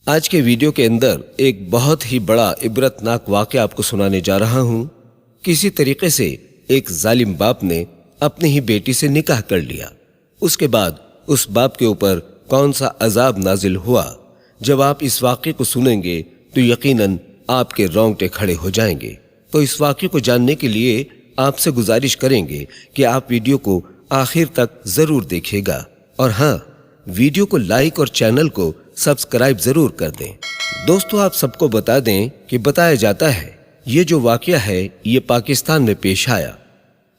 آج کے ویڈیو کے اندر ایک بہت ہی بڑا عبرتناک واقعہ آپ کو سنانے جا رہا ہوں۔ کسی طریقے سے ایک ظالم باپ نے اپنی ہی بیٹی سے نکاح کر لیا۔ اس کے بعد اس باپ کے اوپر کون سا عذاب نازل ہوا، جب آپ اس واقعے کو سنیں گے تو یقیناً آپ کے رونگٹے کھڑے ہو جائیں گے۔ تو اس واقعے کو جاننے کے لیے آپ سے گزارش کریں گے کہ آپ ویڈیو کو آخر تک ضرور دیکھیے گا، اور ہاں، ویڈیو کو لائک اور چینل کو سبسکرائب ضرور کر دیں۔ دوستو، آپ سب کو بتا دیں کہ بتایا جاتا ہے یہ جو واقعہ ہے یہ پاکستان میں پیش آیا۔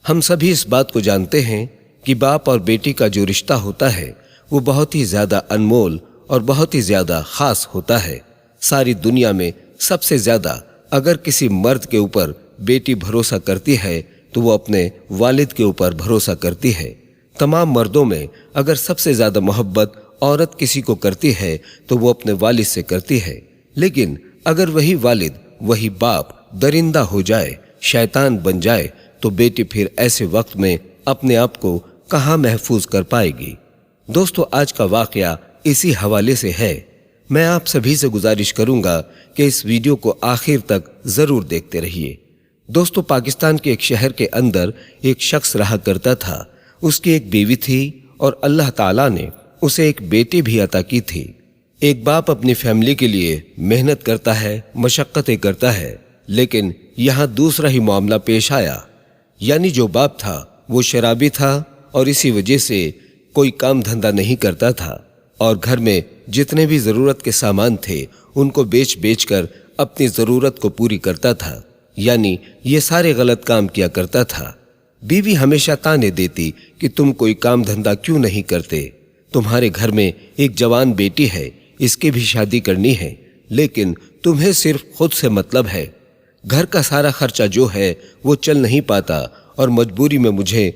ہم سبھی اس بات کو جانتے ہیں کہ باپ اور بیٹی کا جو رشتہ ہوتا ہے وہ بہت ہی زیادہ انمول اور بہت ہی زیادہ خاص ہوتا ہے۔ ساری دنیا میں سب سے زیادہ اگر کسی مرد کے اوپر بیٹی بھروسہ کرتی ہے تو وہ اپنے والد کے اوپر بھروسہ کرتی ہے۔ تمام مردوں میں اگر سب سے زیادہ محبت عورت کسی کو کرتی ہے تو وہ اپنے والد سے کرتی ہے، لیکن اگر وہی والد، وہی باپ درندہ ہو جائے، شیطان بن جائے تو بیٹی پھر ایسے وقت میں اپنے آپ کو کہاں محفوظ کر پائے گی۔ دوستو، آج کا واقعہ اسی حوالے سے ہے۔ میں آپ سبھی سے گزارش کروں گا کہ اس ویڈیو کو آخر تک ضرور دیکھتے رہیے۔ دوستو، پاکستان کے ایک شہر کے اندر ایک شخص رہا کرتا تھا۔ اس کی ایک بیوی تھی اور اللہ تعالیٰ نے اسے ایک بیٹی بھی عطا کی تھی۔ ایک باپ اپنی فیملی کے لیے محنت کرتا ہے، مشقتیں کرتا ہے، لیکن یہاں دوسرا ہی معاملہ پیش آیا۔ یعنی جو باپ تھا وہ شرابی تھا اور اسی وجہ سے کوئی کام دھندا نہیں کرتا تھا، اور گھر میں جتنے بھی ضرورت کے سامان تھے ان کو بیچ بیچ کر اپنی ضرورت کو پوری کرتا تھا۔ یعنی یہ سارے غلط کام کیا کرتا تھا۔ بیوی ہمیشہ تانے دیتی کہ تم کوئی کام دھندا کیوں نہیں کرتے، تمہارے گھر میں ایک جوان بیٹی ہے، اس کی بھی شادی کرنی ہے، لیکن تمہیں صرف خود سے مطلب ہے۔ گھر کا سارا خرچہ جو ہے وہ چل نہیں پاتا اور مجبوری میں مجھے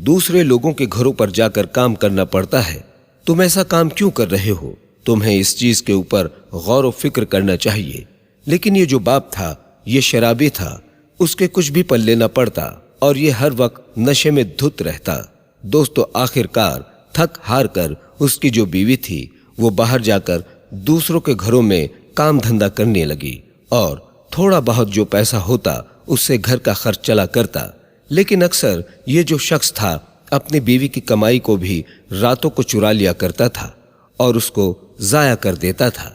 دوسرے لوگوں کے گھروں پر جا کر کام کرنا پڑتا ہے۔ تم ایسا کام کیوں کر رہے ہو؟ تمہیں اس چیز کے اوپر غور و فکر کرنا چاہیے۔ لیکن یہ جو باپ تھا یہ شرابی تھا، اس کے کچھ بھی پلے نہ پڑتا اور یہ ہر وقت نشے میں دھت رہتا۔ دوستو، آخر کار تھک ہار کر اس کی جو بیوی تھی وہ باہر جا کر دوسروں کے گھروں میں کام دھندا کرنے لگی، اور تھوڑا بہت جو پیسہ ہوتا اس سے گھر کا خرچ چلا کرتا۔ لیکن اکثر یہ جو شخص تھا اپنی بیوی کی کمائی کو بھی راتوں کو چرا لیا کرتا تھا اور اس کو ضائع کر دیتا تھا۔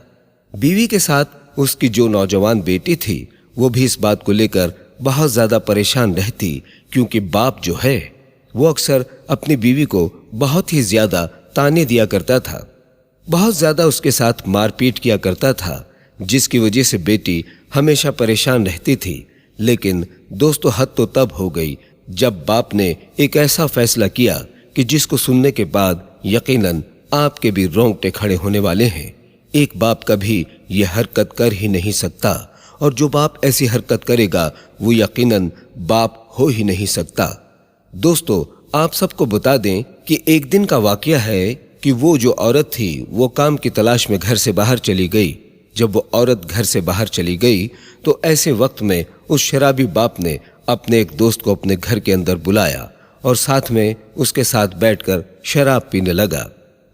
بیوی کے ساتھ اس کی جو نوجوان بیٹی تھی وہ بھی اس بات کو لے کر بہت زیادہ پریشان رہتی، کیونکہ باپ جو ہے وہ اکثر اپنی بیوی کو بہت ہی زیادہ تانے دیا کرتا تھا، بہت زیادہ اس کے ساتھ مار پیٹ کیا کرتا تھا، جس کی وجہ سے بیٹی ہمیشہ پریشان رہتی تھی۔ لیکن دوستو، حد تو تب ہو گئی جب باپ نے ایک ایسا فیصلہ کیا کہ جس کو سننے کے بعد یقیناً آپ کے بھی رونگٹے کھڑے ہونے والے ہیں۔ ایک باپ کبھی یہ حرکت کر ہی نہیں سکتا، اور جو باپ ایسی حرکت کرے گا وہ یقیناً باپ ہو ہی نہیں سکتا۔ دوستو، آپ سب کو بتا دیں کہ ایک دن کا واقعہ ہے کہ وہ جو عورت تھی وہ کام کی تلاش میں گھر سے باہر چلی گئی۔ جب وہ عورت گھر سے باہر چلی گئی تو ایسے وقت میں اس شرابی باپ نے اپنے ایک دوست کو اپنے گھر کے اندر بلایا اور ساتھ میں اس کے ساتھ بیٹھ کر شراب پینے لگا۔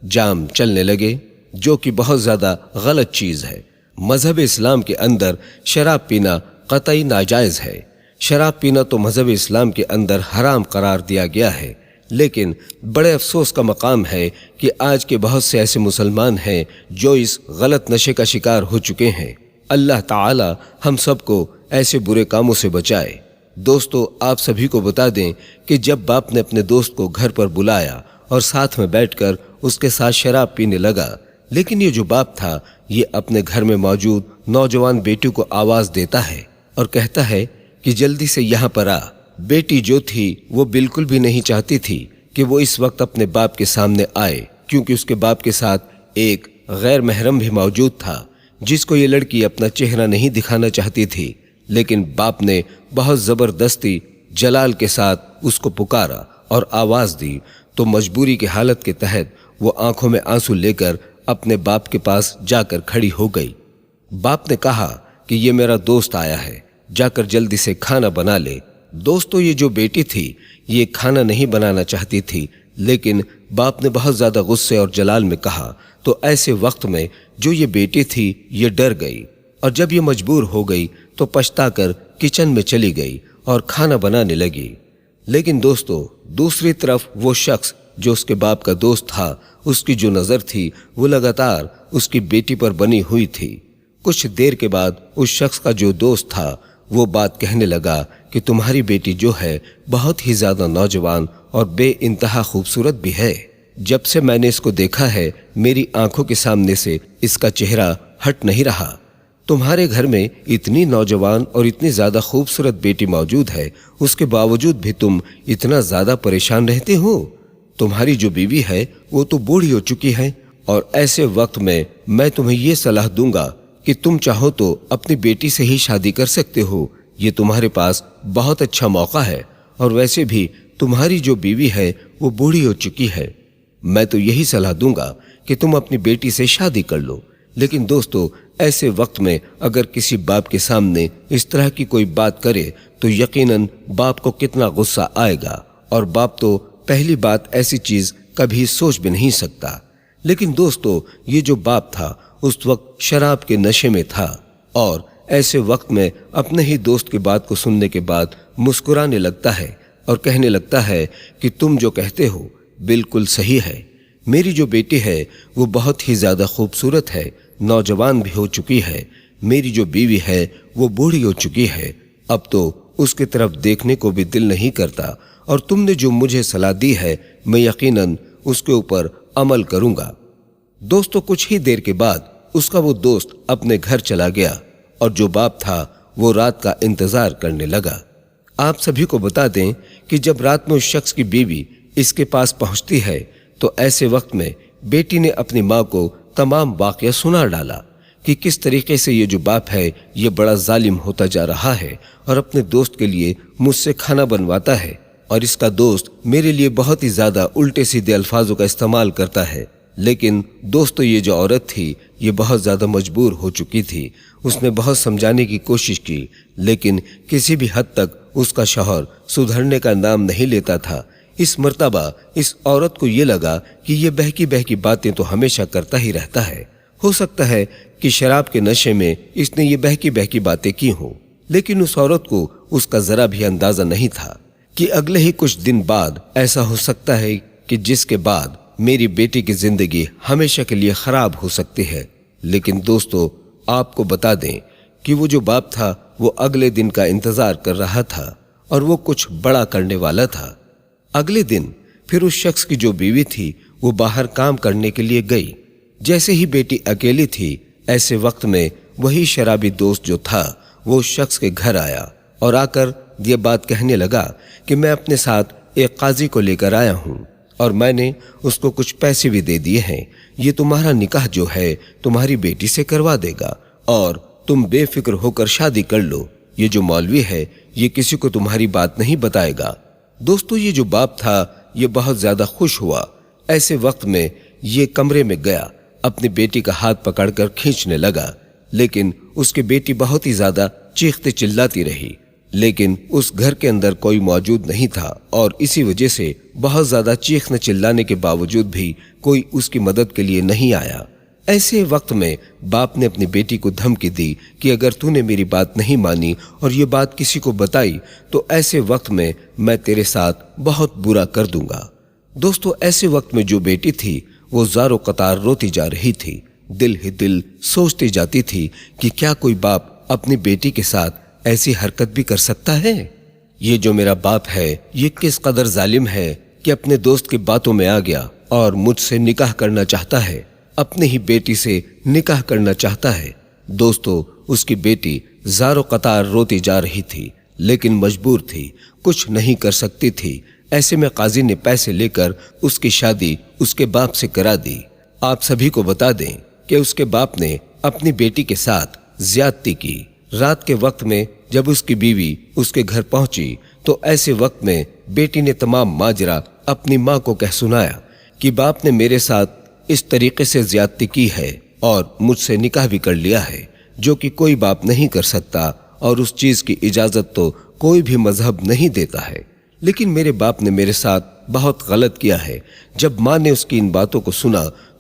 جام چلنے لگے، جو کہ بہت زیادہ غلط چیز ہے۔ مذہب اسلام کے اندر شراب پینا قطعی ناجائز ہے۔ شراب پینا تو مذہب اسلام کے اندر حرام قرار دیا گیا ہے، لیکن بڑے افسوس کا مقام ہے کہ آج کے بہت سے ایسے مسلمان ہیں جو اس غلط نشے کا شکار ہو چکے ہیں۔ اللہ تعالی ہم سب کو ایسے برے کاموں سے بچائے۔ دوستو، آپ سبھی کو بتا دیں کہ جب باپ نے اپنے دوست کو گھر پر بلایا اور ساتھ میں بیٹھ کر اس کے ساتھ شراب پینے لگا، لیکن یہ جو باپ تھا یہ اپنے گھر میں موجود نوجوان بیٹی کو آواز دیتا ہے اور کہتا ہے کہ جلدی سے یہاں پر آ۔ بیٹی جو تھی وہ بالکل بھی نہیں چاہتی تھی کہ وہ اس وقت اپنے باپ کے سامنے آئے، کیونکہ اس کے باپ کے ساتھ ایک غیر محرم بھی موجود تھا جس کو یہ لڑکی اپنا چہرہ نہیں دکھانا چاہتی تھی۔ لیکن باپ نے بہت زبردستی جلال کے ساتھ اس کو پکارا اور آواز دی، تو مجبوری کی حالت کے تحت وہ آنکھوں میں آنسو لے کر اپنے باپ کے پاس جا کر کھڑی ہو گئی۔ باپ نے کہا کہ یہ میرا دوست آیا ہے، جا کر جلدی سے کھانا بنا لے۔ دوستو، یہ جو بیٹی تھی یہ کھانا نہیں بنانا چاہتی تھی، لیکن باپ نے بہت زیادہ غصے اور جلال میں کہا تو ایسے وقت میں جو یہ بیٹی تھی یہ ڈر گئی، اور جب یہ مجبور ہو گئی تو پچھتا کر کچن میں چلی گئی اور کھانا بنانے لگی۔ لیکن دوستو، دوسری طرف وہ شخص جو اس کے باپ کا دوست تھا، اس کی جو نظر تھی وہ لگاتار اس کی بیٹی پر بنی ہوئی تھی۔ کچھ دیر کے بعد اس شخص کا جو دوست تھا وہ بات کہنے لگا کہ تمہاری بیٹی جو ہے بہت ہی زیادہ نوجوان اور بے انتہا خوبصورت بھی ہے۔ جب سے میں نے اس کو دیکھا ہے میری آنکھوں کے سامنے سے اس کا چہرہ ہٹ نہیں رہا۔ تمہارے گھر میں اتنی نوجوان اور اتنی زیادہ خوبصورت بیٹی موجود ہے، اس کے باوجود بھی تم اتنا زیادہ پریشان رہتے ہو۔ تمہاری جو بیوی ہے وہ تو بوڑھی ہو چکی ہے، اور ایسے وقت میں تمہیں یہ صلاح دوں گا کہ تم چاہو تو اپنی بیٹی سے ہی شادی کر سکتے ہو۔ یہ تمہارے پاس بہت اچھا موقع ہے، اور ویسے بھی تمہاری جو بیوی ہے وہ بوڑھی ہو چکی ہے۔ میں تو یہی صلاح دوں گا کہ تم اپنی بیٹی سے شادی کر لو۔ لیکن دوستو، ایسے وقت میں اگر کسی باپ کے سامنے اس طرح کی کوئی بات کرے تو یقیناً باپ کو کتنا غصہ آئے گا، اور باپ تو پہلی بات ایسی چیز کبھی سوچ بھی نہیں سکتا۔ لیکن دوستو، یہ جو باپ تھا اس وقت شراب کے نشے میں تھا، اور ایسے وقت میں اپنے ہی دوست کی بات کو سننے کے بعد مسکرانے لگتا ہے اور کہنے لگتا ہے کہ تم جو کہتے ہو بالکل صحیح ہے۔ میری جو بیٹی ہے وہ بہت ہی زیادہ خوبصورت ہے، نوجوان بھی ہو چکی ہے۔ میری جو بیوی ہے وہ بوڑھی ہو چکی ہے، اب تو اس کی طرف دیکھنے کو بھی دل نہیں کرتا، اور تم نے جو مجھے صلاح دی ہے میں یقیناً اس کے اوپر عمل کروں گا۔ دوستو، کچھ ہی دیر کے بعد اس کا وہ دوست اپنے گھر چلا گیا، اور جو باپ تھا وہ رات کا انتظار کرنے لگا۔ آپ سبھی کو بتا دیں کہ جب رات میں اس شخص کی بیوی اس کے پاس پہنچتی ہے تو ایسے وقت میں بیٹی نے اپنی ماں کو تمام واقعہ سنا ڈالا کہ کس طریقے سے یہ جو باپ ہے یہ بڑا ظالم ہوتا جا رہا ہے، اور اپنے دوست کے لیے مجھ سے کھانا بنواتا ہے، اور اس کا دوست میرے لیے بہت ہی زیادہ الٹے سیدھے الفاظوں کا استعمال کرتا ہے۔ لیکن دوستو، یہ جو عورت تھی یہ بہت زیادہ مجبور ہو چکی تھی۔ اس نے بہت سمجھانے کی کوشش کی، لیکن کسی بھی حد تک اس کا شوہر سدھرنے کا نام نہیں لیتا تھا۔ اس مرتبہ اس عورت کو یہ لگا کہ یہ بہکی بہکی باتیں تو ہمیشہ کرتا ہی رہتا ہے، ہو سکتا ہے کہ شراب کے نشے میں اس نے یہ بہکی بہکی باتیں کی ہوں۔ لیکن اس عورت کو اس کا ذرا بھی اندازہ نہیں تھا کہ اگلے ہی کچھ دن بعد ایسا ہو سکتا ہے کہ جس کے بعد میری بیٹی کی زندگی ہمیشہ کے لیے خراب ہو سکتی ہے۔ لیکن دوستو، آپ کو بتا دیں کہ وہ جو باپ تھا وہ اگلے دن کا انتظار کر رہا تھا، اور وہ کچھ بڑا کرنے والا تھا۔ اگلے دن پھر اس شخص کی جو بیوی تھی وہ باہر کام کرنے کے لیے گئی۔ جیسے ہی بیٹی اکیلی تھی، ایسے وقت میں وہی شرابی دوست جو تھا وہ اس شخص کے گھر آیا، اور آ کر یہ بات کہنے لگا کہ میں اپنے ساتھ ایک قاضی کو لے کر آیا ہوں، اور میں نے اس کو کچھ پیسے بھی دے دیے ہیں۔ یہ تمہارا نکاح جو ہے تمہاری بیٹی سے کروا دے گا، اور تم بے فکر ہو کر شادی کر لو۔ یہ جو مولوی ہے یہ کسی کو تمہاری بات نہیں بتائے گا۔ دوستو، یہ جو باپ تھا یہ بہت زیادہ خوش ہوا۔ ایسے وقت میں یہ کمرے میں گیا، اپنی بیٹی کا ہاتھ پکڑ کر کھینچنے لگا، لیکن اس کی بیٹی بہت ہی زیادہ چیختے چلاتی رہی۔ لیکن اس گھر کے اندر کوئی موجود نہیں تھا، اور اسی وجہ سے بہت زیادہ چیخنے چلانے کے باوجود بھی کوئی اس کی مدد کے لیے نہیں آیا۔ ایسے وقت میں باپ نے اپنی بیٹی کو دھمکی دی کہ اگر تو نے میری بات نہیں مانی اور یہ بات کسی کو بتائی تو ایسے وقت میں تیرے ساتھ بہت برا کر دوں گا۔ دوستو، ایسے وقت میں جو بیٹی تھی وہ زار و قطار روتی جا رہی تھی، دل ہی دل سوچتی جاتی تھی کہ کیا کوئی باپ اپنی بیٹی کے ساتھ ایسی حرکت بھی کر سکتا ہے؟ یہ جو میرا باپ ہے یہ کس قدر ظالم ہے کہ اپنے دوست کی باتوں میں آ گیا اور مجھ سے نکاح کرنا چاہتا ہے، اپنے ہی بیٹی سے نکاح کرنا چاہتا ہے۔ دوستو، اس کی بیٹی زار و قطار روتی جا رہی تھی، لیکن مجبور تھی، کچھ نہیں کر سکتی تھی۔ ایسے میں قاضی نے پیسے لے کر اس کی شادی اس کے باپ سے کرا دی۔ آپ سبھی کو بتا دیں کہ اس کے باپ نے اپنی بیٹی کے ساتھ زیادتی کی۔ رات کے وقت میں جب اس کی بیوی اس کے گھر پہنچی تو ایسے وقت میں بیٹی نے تمام ماجرا اپنی ماں کو کہہ سنایا کہ باپ نے میرے ساتھ اس طریقے سے زیادتی کی ہے اور مجھ سے نکاح بھی کر لیا ہے، جو کہ کوئی باپ نہیں کر سکتا، اور اس چیز کی اجازت تو کوئی بھی مذہب نہیں دیتا ہے۔ لیکن میرے باپ نے میرے ساتھ بہت غلط کیا ہے۔ جب ماں نے اس کی ان باتوں کو سنا